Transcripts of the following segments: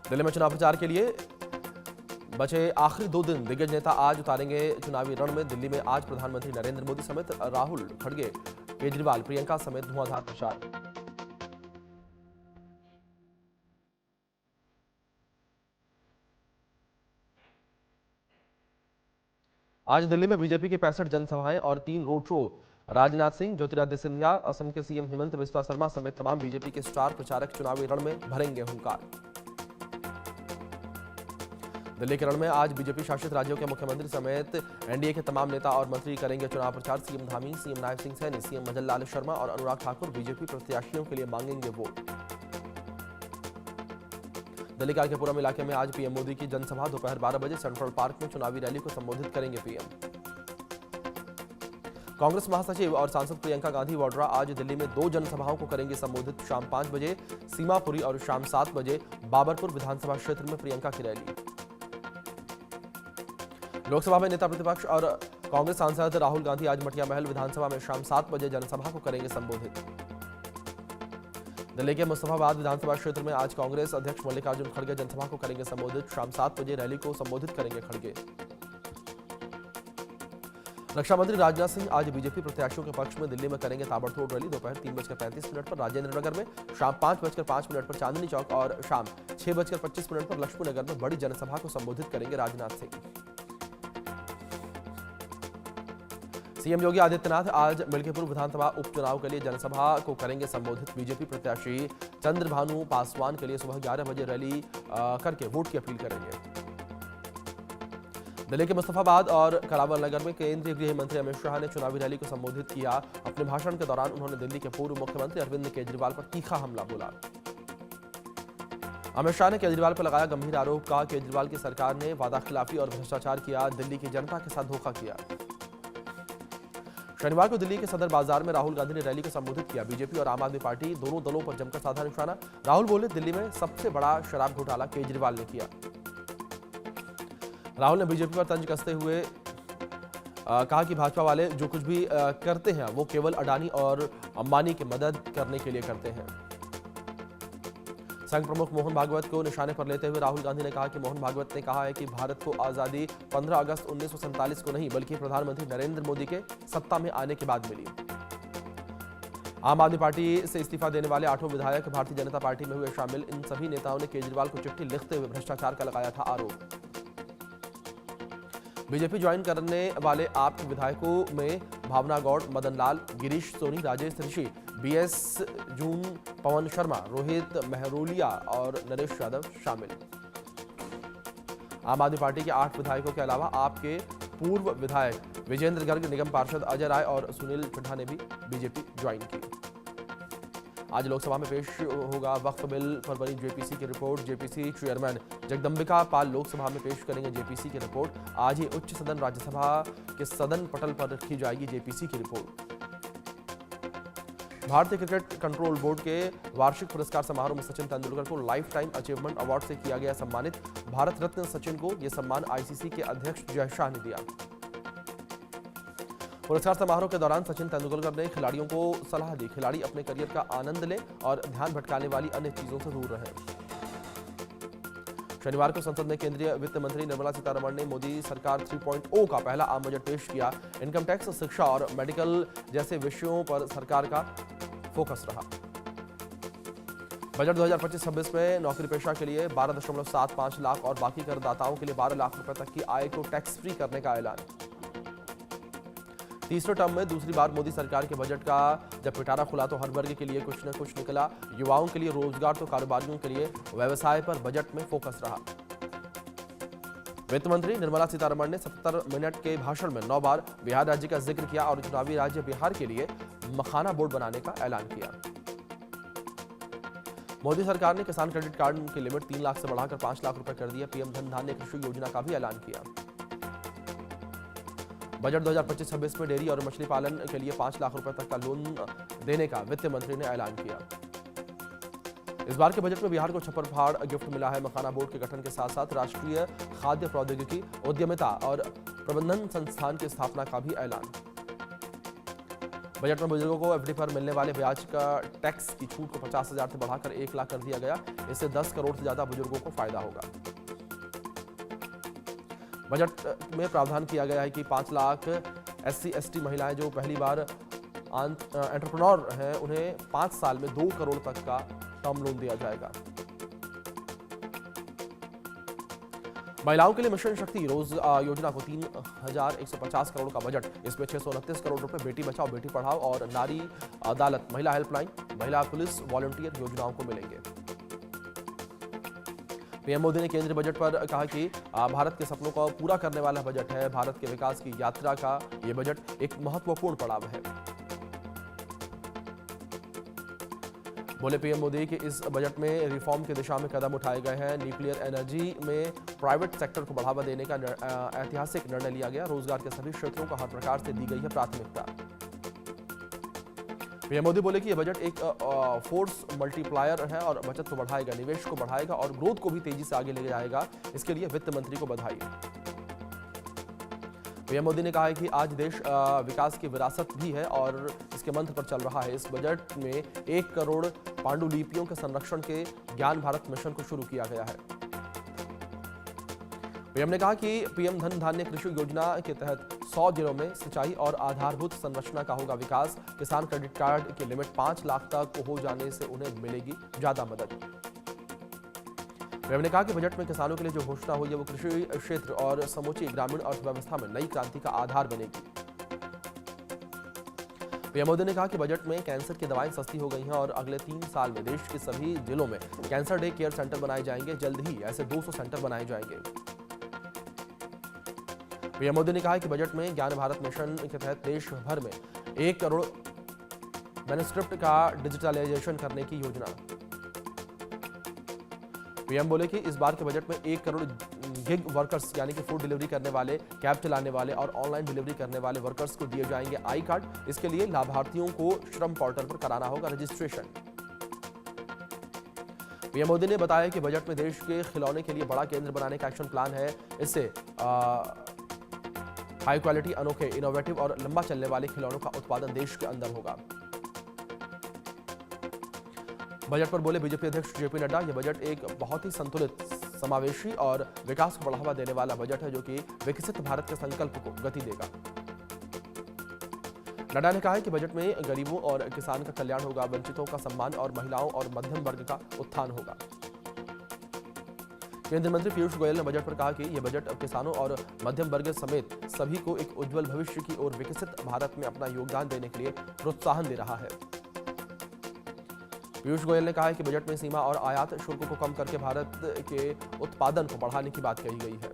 दिल्ली में चुनाव प्रचार के लिए बचे आखिरी 2 दिन, दिग्गज नेता आज उतारेंगे चुनावी रण में। दिल्ली में आज प्रधानमंत्री नरेंद्र मोदी समेत राहुल, खड़गे, केजरीवाल, प्रियंका समेत धुआंधार प्रचार। आज दिल्ली में बीजेपी की 65 जनसभाएं और 3 रोड शो। राजनाथ सिंह, ज्योतिरादित्य सिंधिया, असम के सीएम हेमंत बिस्वा शर्मा समेत तमाम बीजेपी के स्टार प्रचारक चुनावी रण में भरेंगे हुंकार। दिल्ली के रण में आज बीजेपी शासित राज्यों के मुख्यमंत्री समेत एनडीए के तमाम नेता और मंत्री करेंगे चुनाव प्रचार। CM Dhami, CM Nayab Singh Saini, CM Madan Lal Sharma और अनुराग ठाकुर बीजेपी प्रत्याशियों के लिए मांगेंगे वोट। दिल्ली के आरकेपुरम इलाके में आज पीएम मोदी की जनसभा। दोपहर 12 बजे सेंट्रल पार्क में चुनावी रैली को संबोधित करेंगे पीएम। कांग्रेस महासचिव और सांसद प्रियंका गांधी वाड्रा आज दिल्ली में 2 जनसभाओं को करेंगे संबोधित। शाम 5 बजे सीमापुरी और शाम 7 बजे बाबरपुर विधानसभा क्षेत्र में प्रियंका की रैली। लोकसभा में नेता प्रतिपक्ष और कांग्रेस सांसद राहुल गांधी आज मटिया महल विधानसभा में शाम 7 बजे जनसभा को करेंगे संबोधित। दिल्ली के मुस्तफाबाद विधानसभा क्षेत्र में आज कांग्रेस अध्यक्ष मल्लिकार्जुन खड़गे जनसभा को करेंगे संबोधित। शाम 7 बजे रैली को संबोधित करेंगे खड़गे। रक्षा मंत्री राजनाथ सिंह आज बीजेपी प्रत्याशियों के पक्ष में दिल्ली में करेंगे ताबड़तोड़ रैली। दोपहर 3:35 पर राजेंद्र नगर में, शाम 5:05 पर चांदनी चौक और शाम 6:25 पर लक्ष्मी नगर में बड़ी जनसभा को संबोधित करेंगे राजनाथ सिंह। सीएम योगी आदित्यनाथ आज मिल्कीपुर विधानसभा उपचुनाव के लिए जनसभा को करेंगे संबोधित। बीजेपी प्रत्याशी चंद्रभानु पासवान के लिए सुबह 11 बजे रैली करके वोट की अपील करेंगे। दिल्ली के मुस्तफाबाद और करावल नगर में केंद्रीय गृह मंत्री अमित शाह ने चुनावी रैली को संबोधित किया। अपने भाषण के दौरान उन्होंने दिल्ली के पूर्व मुख्यमंत्री अरविंद केजरीवाल पर तीखा हमला बोला। अमित शाह ने केजरीवाल पर लगाया गंभीर आरोप। कहा केजरीवाल की सरकार ने वादाखिलाफी और भ्रष्टाचार किया, दिल्ली की जनता के साथ धोखा किया। शनिवार को दिल्ली के सदर बाजार में राहुल गांधी ने रैली को संबोधित किया। बीजेपी और आम आदमी पार्टी दोनों दलों पर जमकर साधा निशाना। राहुल बोले दिल्ली में सबसे बड़ा शराब घोटाला केजरीवाल ने किया। राहुल ने बीजेपी पर तंज कसते हुए कहा कि भाजपा वाले जो कुछ भी करते हैं वो केवल अडानी और अंबानी की मदद करने के लिए करते हैं। संघ प्रमुख मोहन भागवत को निशाने पर लेते हुए राहुल गांधी ने कहा कि मोहन भागवत ने कहा है कि भारत को आजादी 15 अगस्त 1947 को नहीं बल्कि प्रधानमंत्री नरेंद्र मोदी के सत्ता में आने के बाद मिली। आम आदमी पार्टी से इस्तीफा देने वाले 8 विधायक भारतीय जनता पार्टी में हुए शामिल। इन सभी नेताओं ने केजरीवाल को चिट्ठी लिखते हुए भ्रष्टाचार का लगाया था आरोप। बीजेपी ज्वाइन करने वाले आप के विधायकों में भावना गौड़, मदन लाल, गिरीश सोनी, राजेश ऋषि, बीएस जून, पवन शर्मा, रोहित मेहरोलिया और नरेश यादव शामिल। आम आदमी पार्टी के 8 विधायकों के अलावा आपके पूर्व विधायक विजेंद्र गर्ग, निगम पार्षद अजय राय और सुनील चड्ढा ने भी बीजेपी ज्वाइन की। आज लोकसभा में पेश होगा वक्फ बिल पर बनी जेपीसी की report. JPC chairman Jagdambika Pal Lok Sabha में पेश करेंगे जेपीसी की रिपोर्ट। आज ही उच्च सदन राज्यसभा के सदन पटल पर रखी जाएगी जेपीसी की रिपोर्ट। भारतीय क्रिकेट कंट्रोल बोर्ड के वार्षिक पुरस्कार समारोह में सचिन तेंदुलकर को लाइफ टाइम अचीवमेंट अवार्ड से किया गया सम्मानित। भारत रत्न सचिन को यह सम्मान आईसीसी के अध्यक्ष जय शाह ने दिया। पुरस्कार समारोह के दौरान सचिन तेंदुलकर ने खिलाड़ियों को सलाह दी, खिलाड़ी अपने करियर का आनंद लें और ध्यान भटकाने वाली अन्य चीजों से दूर रहें। शनिवार को संसद में केंद्रीय वित्त मंत्री निर्मला सीतारमण ने मोदी सरकार 3.0 का पहला आम बजट पेश किया। इनकम टैक्स, शिक्षा और मेडिकल जैसे विषयों पर सरकार का फोकस रहा। बजट 2025-26 में नौकरी पेशा के लिए 12.75 लाख और बाकी करदाताओं के लिए 12 लाख रुपए तक की आय को टैक्स फ्री करने का ऐलान। तीसरे टर्म में दूसरी बार मोदी सरकार के बजट का जब पिटारा खुला तो हर वर्ग के लिए कुछ न कुछ निकला। युवाओं के लिए रोजगार तो कारोबारियों के लिए व्यवसाय पर बजट में फोकस रहा। वित्त मंत्री निर्मला सीतारमण ने 70 मिनट के भाषण में 9 बार बिहार राज्य का जिक्र किया और चुनावी राज्य बिहार के लिए मखाना बोर्ड बनाने का ऐलान किया। मोदी सरकार ने किसान क्रेडिट कार्ड की लिमिट 3 लाख से बढ़ाकर 5 लाख रुपए कर दिया। पीएम धन धान्य कृषि योजना का भी ऐलान किया। बजट 2025-26 में डेयरी और मछली पालन के लिए 5 लाख रुपए तक का लोन देने का वित्त मंत्री ने ऐलान किया। इस बार के बजट में बिहार को छप्पर फाड़ गिफ्ट मिला है। मखाना बोर्ड के गठन के साथ साथ राष्ट्रीय खाद्य प्रौद्योगिकी, उद्यमिता और प्रबंधन संस्थान की स्थापना का भी ऐलान। बजट में बुजुर्गों को एफडी पर मिलने वाले ब्याज का टैक्स की छूट को 50,000 से बढ़ाकर 1 लाख कर दिया गया। इससे 10 करोड़ से ज्यादा बुजुर्गों को फायदा होगा। बजट में प्रावधान किया गया है कि 5 लाख SC/ST महिलाएं जो पहली बार एंटरप्रेन्योर हैं उन्हें 5 साल में 2 करोड़ तक का टर्म लोन दिया जाएगा। महिलाओं के लिए मिशन शक्ति रोज योजना को 3,150 करोड़ का बजट। इसमें 629 करोड़ रुपए बेटी बचाओ बेटी पढ़ाओ और नारी अदालत, महिला हेल्पलाइन, महिला पुलिस, वॉलंटियर योजनाओं को मिलेंगे। पीएम मोदी ने केंद्रीय बजट पर कहा कि भारत के सपनों को पूरा करने वाला बजट है। भारत के विकास की यात्रा का ये बजट एक महत्वपूर्ण पड़ाव है। बोले पीएम मोदी कि इस बजट में रिफॉर्म की दिशा में कदम उठाए गए हैं। न्यूक्लियर एनर्जी में प्राइवेट सेक्टर को बढ़ावा देने का ऐतिहासिक निर्णय लिया गया। रोजगार के सभी क्षेत्रों को हर प्रकार से दी गई है प्राथमिकता। पीएम मोदी बोले कि यह बजट एक फोर्स मल्टीप्लायर है और बचत को बढ़ाएगा, निवेश को बढ़ाएगा और ग्रोथ को भी तेजी से आगे ले जाएगा। इसके लिए वित्त मंत्री को बधाई। पीएम मोदी ने कहा है कि आज देश विकास की विरासत भी है और इसके मंत्र पर चल रहा है। इस बजट में 1 करोड़ पांडुलिपियों के संरक्षण के ज्ञान भारत मिशन को शुरू किया गया है। पीएम ने कहा कि पीएम धन धान्य कृषि योजना के तहत 100 जिलों में सिंचाई और आधारभूत संरचना का होगा विकास। किसान क्रेडिट कार्ड की लिमिट 5 लाख तक हो जाने से उन्हें मिलेगी ज्यादा मदद। पीएम ने कहा कि बजट में किसानों के लिए जो घोषणा हुई है वो कृषि क्षेत्र और समूची ग्रामीण अर्थव्यवस्था में नई क्रांति का आधार बनेगी। पीएम मोदी ने कहा कि बजट में कैंसर की दवाएं सस्ती हो गई हैं और अगले 3 साल में देश के सभी जिलों में कैंसर डे केयर सेंटर बनाए जाएंगे। जल्द ही ऐसे 200 सेंटर बनाए जाएंगे। पीएम मोदी ने कहा कि बजट में ज्ञान भारत मिशन के तहत देश भर में 1 करोड़ मैन्युस्क्रिप्ट का डिजिटलाइजेशन करने की योजना। पीएम बोले कि इस बार के बजट में 1 करोड़ गिग वर्कर्स यानी कि फूड डिलीवरी करने वाले, कैब चलाने वाले और ऑनलाइन डिलीवरी करने वाले वर्कर्स को दिए जाएंगे आई कार्ड। इसके लिए लाभार्थियों को श्रम पोर्टल पर कराना होगा रजिस्ट्रेशन। पीएम मोदी ने बताया कि बजट में देश के खिलौने के लिए बड़ा केंद्र बनाने का एक्शन प्लान है। इससे हाई क्वालिटी, अनोखे, इनोवेटिव और लंबा चलने वाले खिलौनों का उत्पादन देश के अंदर होगा। बजट पर बोले बीजेपी अध्यक्ष जेपी नड्डा, यह बजट एक बहुत ही संतुलित, समावेशी और विकास को बढ़ावा देने वाला बजट है जो कि विकसित भारत के संकल्प को गति देगा। नड्डा ने कहा है कि बजट में गरीबों और किसान का कल्याण होगा, वंचितों का सम्मान और महिलाओं और मध्यम वर्ग का उत्थान होगा। केंद्रीय मंत्री पीयूष गोयल ने बजट पर कहा कि यह बजट किसानों और मध्यम वर्ग समेत सभी को एक उज्जवल भविष्य की ओर विकसित भारत में अपना योगदान देने के लिए प्रोत्साहन दे रहा है। पीयूष गोयल ने कहा है कि बजट में सीमा और आयात शुल्क को कम करके भारत के उत्पादन को बढ़ाने की बात कही गई है।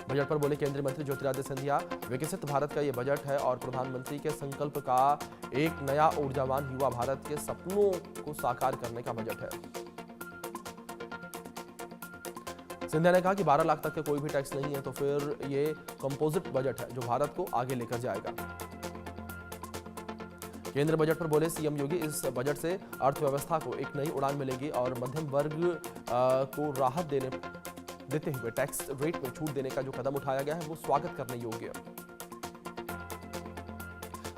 बजट पर बोले केंद्रीय मंत्री ज्योतिरादित्य सिंधिया, विकसित भारत का यह बजट है और प्रधानमंत्री के संकल्प का एक नया ऊर्जावान युवा भारत के सपनों को साकार करने का बजट है। सिंधिया ने कहा कि 12 लाख तक के कोई भी टैक्स नहीं है तो फिर ये कंपोजिट बजट है जो भारत को आगे लेकर जाएगा। केंद्रीय बजट पर बोले सीएम योगी, इस बजट से अर्थव्यवस्था को एक नई उड़ान मिलेगी और मध्यम वर्ग को राहत देते हुए टैक्स रेट में छूट देने का जो कदम उठाया गया है वो स्वागत करने योग्य है।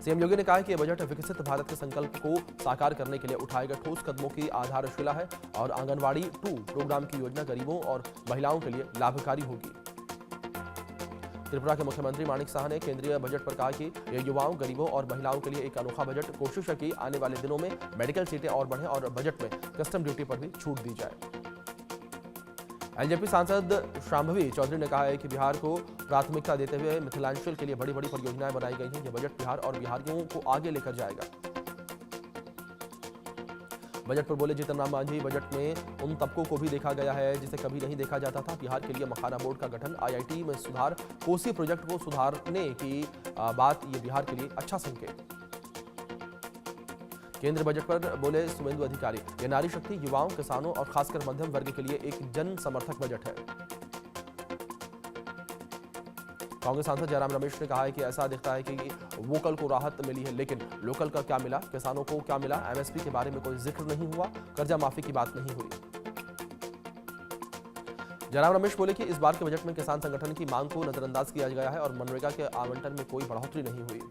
सीएम योगी ने कहा कि यह बजट विकसित भारत के संकल्प को साकार करने के लिए उठाए गए ठोस कदमों की आधारशिला है और आंगनवाड़ी 2 प्रोग्राम की योजना गरीबों और महिलाओं के लिए लाभकारी होगी। त्रिपुरा के मुख्यमंत्री माणिक साह ने केंद्रीय बजट पर कहा कि यह युवाओं, गरीबों और महिलाओं के लिए एक अनोखा बजट। कोशिश है कि आने वाले दिनों में मेडिकल सीटें और बढ़ें और बजट में कस्टम ड्यूटी पर भी छूट दी जाए। एलजेपी सांसद शांभवी चौधरी ने कहा है कि बिहार को प्राथमिकता देते हुए मिथिलांचल के लिए बड़ी बड़ी परियोजनाएं बनाई गई हैं। यह बजट बिहार और बिहारियों को आगे लेकर जाएगा। बजट पर बोले जीतन राम मांझी, बजट में उन तबकों को भी देखा गया है जिसे कभी नहीं देखा जाता था। बिहार के लिए मखाना बोर्ड का गठन, IIT में सुधार, कोसी प्रोजेक्ट को सुधारने की बात, ये बिहार के लिए अच्छा संकेत। केंद्रीय बजट पर बोले शुभेंदु अधिकारी, यह नारी शक्ति, युवाओं, किसानों और खासकर मध्यम वर्ग के लिए एक जन समर्थक बजट है। कांग्रेस सांसद जयराम रमेश ने कहा है कि ऐसा दिखता है कि वोकल को राहत मिली है लेकिन लोकल का क्या मिला, किसानों को क्या मिला, MSP के बारे में कोई जिक्र नहीं हुआ, कर्जा माफी की बात नहीं हुई। जयराम रमेश बोले कि इस बार के बजट में किसान संगठन की मांग को नजरअंदाज किया गया है और मनरेगा के आवंटन में कोई बढ़ोतरी नहीं हुई।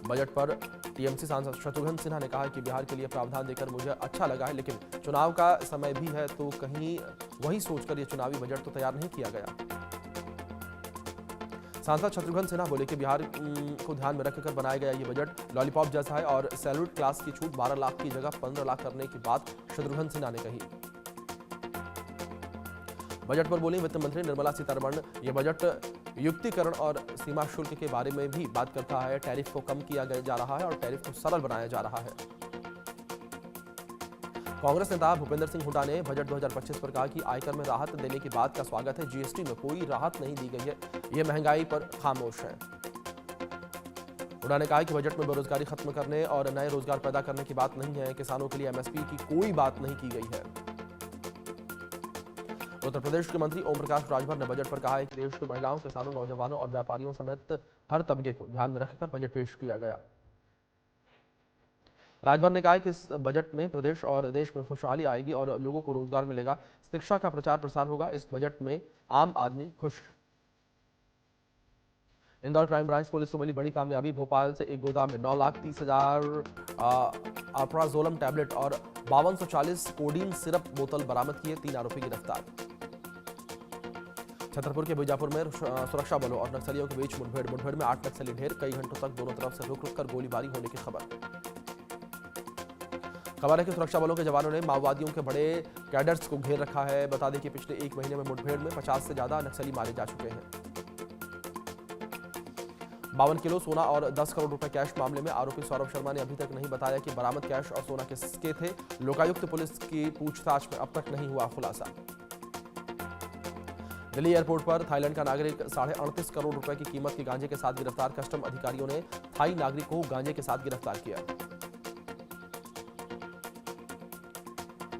बजट पर टीएमसी सांसद शत्रुघ्न सिन्हा ने कहा कि बिहार के लिए प्रावधान देकर मुझे अच्छा लगा है, लेकिन चुनाव का समय भी है तो कहीं वही सोचकर यह चुनावी बजट तो तैयार नहीं किया गया। सांसद शत्रुघ्न सिन्हा बोले कि बिहार को ध्यान में रखकर बनाया गया ये बजट लॉलीपॉप जैसा है और सैल्यूट क्लास की छूट 12 लाख की जगह 15 लाख करने की बात शत्रुघ्न सिन्हा ने कही। बजट पर बोली वित्त मंत्री निर्मला सीतारमण, यह बजट युक्तिकरण और सीमा शुल्क के बारे में भी बात करता है। टैरिफ को कम किया जा रहा है और टैरिफ को सरल बनाया जा रहा है। कांग्रेस नेता भूपेंद्र सिंह हुड्डा ने बजट 2025 पर कहा कि आयकर में राहत देने की बात का स्वागत है, जीएसटी में कोई राहत नहीं दी गई है, यह महंगाई पर खामोश है। हुड्डा ने कहा कि बजट में बेरोजगारी खत्म करने और नए रोजगार पैदा करने की बात नहीं है, किसानों के लिए एमएसपी की कोई बात नहीं की गई है। उत्तर प्रदेश के मंत्री ओम प्रकाश राजभर ने बजट पर कहा है कि देश की महिलाओं, किसानों, नौजवानों और व्यापारियों समेत हर तबके को ध्यान में रखकर बजट पेश किया गया। राजभर ने कहा कि इस बजट में प्रदेश और देश में खुशहाली आएगी और लोगों को रोजगार मिलेगा, शिक्षा का प्रचार प्रसार होगा। इस बजट में आम आदमी खुश। इंदौर क्राइम ब्रांच पुलिस को मिली बड़ी कामयाबी। भोपाल से एक गोदाम में 9,30,000 अल्प्राजोलम टैबलेट और 5240 कोडीन सिरप बोतल बरामद किए, 3 आरोपी गिरफ्तार। छतरपुर के बीजापुर में सुरक्षा बलों और नक्सलियों के बीच मुठभेड़ में 8 नक्सली ढेर, कई घंटों तक दोनों तरफ से रुक कर गोलीबारी होने की खबर है कि सुरक्षा बलों के जवानों ने माओवादियों के बड़े कैडर्स को घेर रखा है। बता दें कि पिछले 1 महीने में मुठभेड़ में 50 से ज्यादा नक्सली मारे जा चुके हैं। 52 किलो सोना और 10 करोड़ रुपए कैश मामले में आरोपी सौरभ शर्मा ने अभी तक नहीं बताया कि बरामद कैश और सोना किसके थे। लोकायुक्त पुलिस की पूछताछ में अब तक नहीं हुआ खुलासा। दिल्ली एयरपोर्ट पर थाईलैंड का नागरिक 38.5 करोड़ रुपए की कीमत के गांजे के साथ गिरफ्तार। कस्टम अधिकारियों ने थाई नागरिक को गांजे के साथ गिरफ्तार किया।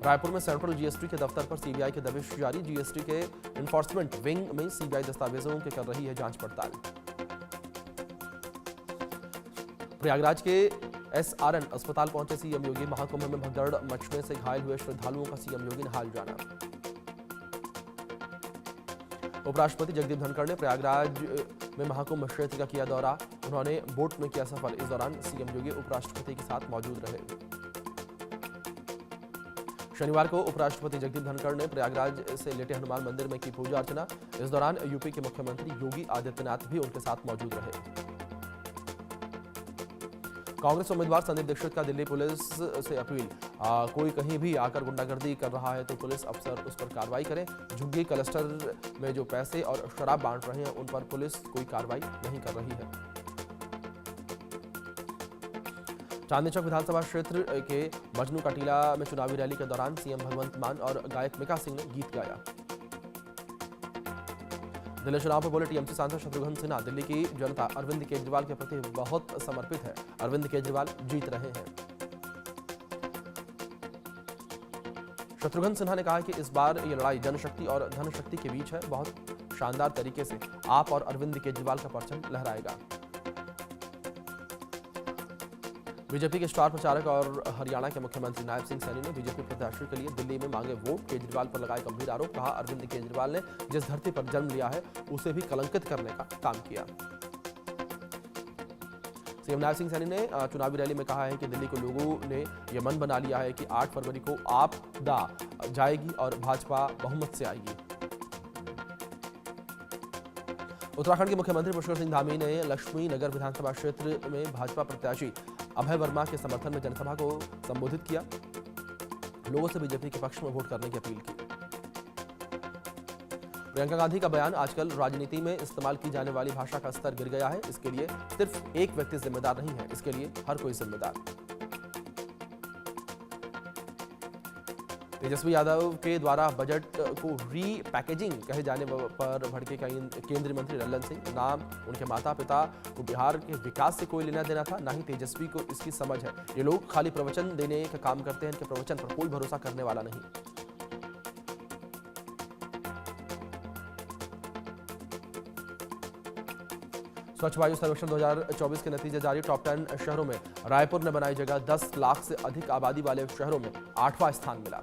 रायपुर में सेंट्रल जीएसटी के दफ्तर पर सीबीआई के दबिश जारी। जीएसटी के एनफोर्समेंट विंग में सीबीआई दस्तावेजों की कर रही है जांच पड़ताल। प्रयागराज के एसआरएन अस्पताल पहुंचे सीएम योगी। महाकुंभ में भगदड़ मचने से घायल हुए श्रद्धालुओं का सीएम योगी ने हाल जाना। उपराष्ट्रपति जगदीप धनखड़ ने प्रयागराज में महाकुंभ क्षेत्र का किया दौरा। उन्होंने बोट में किया सफर। इस दौरान सीएम योगी उपराष्ट्रपति के साथ मौजूद रहे। शनिवार को उपराष्ट्रपति जगदीप धनखड़ ने प्रयागराज से लेटे हनुमान मंदिर में की पूजा अर्चना। इस दौरान यूपी के मुख्यमंत्री योगी आदित्यनाथ भी उनके साथ मौजूद रहे। कांग्रेस उम्मीदवार संदीप दीक्षित का दिल्ली पुलिस से अपील, कोई कहीं भी आकर गुंडागर्दी कर रहा है तो पुलिस अफसर उस पर कार्रवाई करें। झुग्गी क्लस्टर में जो पैसे और शराब बांट रहे हैं उन पर पुलिस कोई कार्रवाई नहीं कर रही है। चांदनी चौक विधानसभा क्षेत्र के मजनू का टीला में चुनावी रैली के दौरान सीएम भगवंत मान और गायक मिका सिंह ने गीत गाया। दिल्ली चुनाव पर बोले टीएमसी सांसद शत्रुघ्न सिन्हा, दिल्ली की जनता अरविंद केजरीवाल के प्रति बहुत समर्पित है। अरविंद केजरीवाल जीत रहे हैं। शत्रुघ्न सिन्हा ने कहा कि इस बार ये लड़ाई जनशक्ति और धनशक्ति के बीच है। बहुत शानदार तरीके से आप और अरविंद केजरीवाल का परचम लहराएगा। बीजेपी के स्टार प्रचारक और हरियाणा के मुख्यमंत्री नायब सिंह सैनी ने बीजेपी प्रत्याशी के लिए दिल्ली में मांगे वोट। केजरीवाल पर लगाए गंभीर आरोप। कहा अरविंद केजरीवाल ने जिस धरती पर जन्म लिया है उसे भी कलंकित करने का काम किया। सीएम नायब सिंह सैनी ने चुनावी रैली में कहा है कि दिल्ली के लोगों ने यह मन बना लिया है कि 8 फरवरी को आपदा जाएगी और भाजपा बहुमत से आएगी। उत्तराखंड के मुख्यमंत्री पुष्कर सिंह धामी ने लक्ष्मी नगर विधानसभा क्षेत्र में भाजपा प्रत्याशी अभय वर्मा के समर्थन में जनसभा को संबोधित किया। लोगों से बीजेपी के पक्ष में वोट करने की अपील की। प्रियंका गांधी का बयान, आजकल राजनीति में इस्तेमाल की जाने वाली भाषा का स्तर गिर गया है। इसके लिए सिर्फ एक व्यक्ति जिम्मेदार नहीं है, इसके लिए हर कोई जिम्मेदार। तेजस्वी यादव के द्वारा बजट को री-पैकेजिंग कहे जाने पर भड़के केंद्रीय मंत्री लल्लन सिंह। नाम उनके माता पिता को बिहार के विकास से कोई लेना देना था, ना ही तेजस्वी को इसकी समझ है। ये लोग खाली प्रवचन देने का काम करते हैं, इनके प्रवचन पर कोई भरोसा करने वाला नहीं। स्वच्छ वायु सर्वेक्षण 2024 के नतीजे जारी। टॉप 10 शहरों में रायपुर ने बनाई जगह। 10 लाख से अधिक आबादी वाले शहरों में 8वां स्थान मिला।